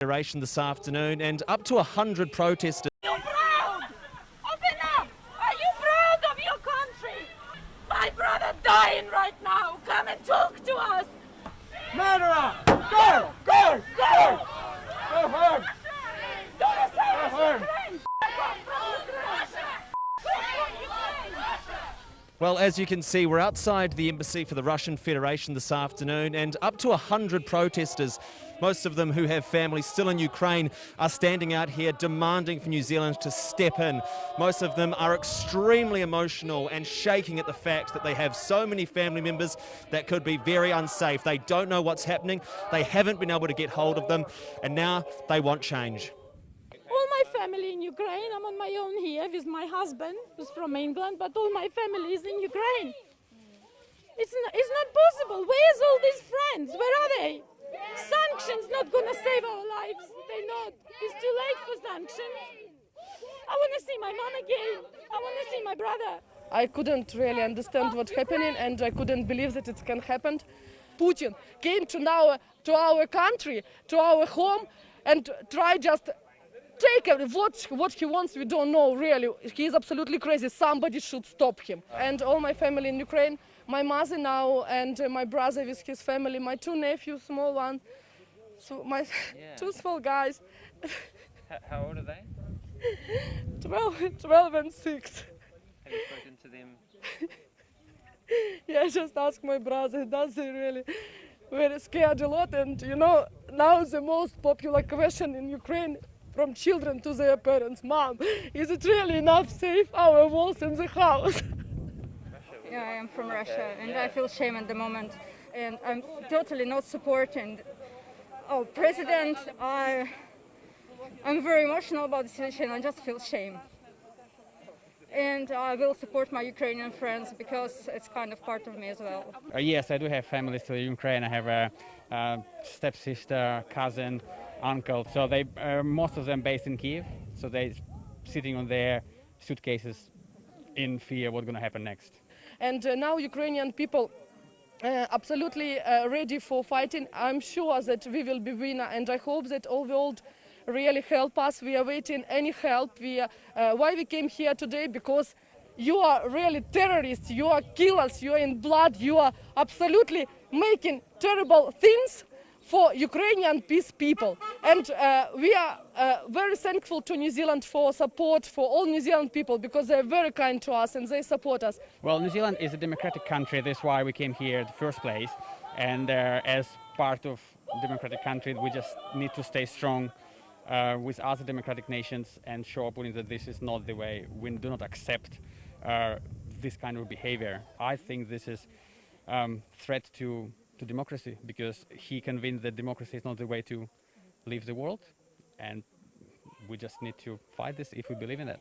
Federation this afternoon, and up to 100 protesters. Are you proud of enough? Are you proud of your country? My brother dying right now. Come and talk to us. Murderer! Go! Go! Go! Go home! Do the same as home. Ukraine. Well, as you can see, we're outside the embassy for the Russian Federation this afternoon, and up to 100 protesters, most of them who have families still in Ukraine, are standing out here demanding for New Zealand to step in. Most of them are extremely emotional and shaking at the fact that they have so many family members that could be very unsafe. They don't know what's happening, they haven't been able to get hold of them, and now they want change. All my family in Ukraine. I'm on my own here with my husband, who's from England, but all my family is in Ukraine. It's not possible. Where's all these friends? Where are they? Sanctions not gonna save our lives. They're not. It's too late for sanctions. I want to see my mom again. I want to see my brother. I couldn't really understand what's happening, and I couldn't believe that it can happen. Putin came to our country, to our home, and try just take what he wants. We don't know really. He is absolutely crazy. Somebody should stop him. And all my family in Ukraine, my mother now, and my brother with his family, my two nephews, small one, so my two small guys. How old are they? 12 and 6. Have you spoken to them? Yeah, I just asked my brother. Does he really very scared a lot? And you know, now the most popular question in Ukraine from children to their parents, Mom, is it really enough safe our walls in the house? Yeah, I am from Russia, and I feel shame at the moment, and I'm totally not supporting our president. I'm very emotional about the situation. I just feel shame, and I will support my Ukrainian friends because it's kind of part of me as well. Yes, I do have families to Ukraine. I have a stepsister, cousin, uncle. So they, most of them based in Kiev. So they're sitting on their suitcases in fear what's going to happen next. And now Ukrainian people absolutely ready for fighting. I'm sure that we will be winner, and I hope that all world really help us. We are waiting any help. Why we came here today? Because you are really terrorists, you are killers, you are in blood, you are absolutely making terrible things for Ukrainian peace people. And we are very thankful to New Zealand for support for all New Zealand people, because they're very kind to us and they support us. Well, New Zealand is a democratic country. That's why we came here in the first place. And as part of democratic country, we just need to stay strong with other democratic nations and show Putin that this is not the way. We do not accept this kind of behavior. I think this is threat to democracy, because he convinced that democracy is not the way to live the world, and we just need to fight this if we believe in it.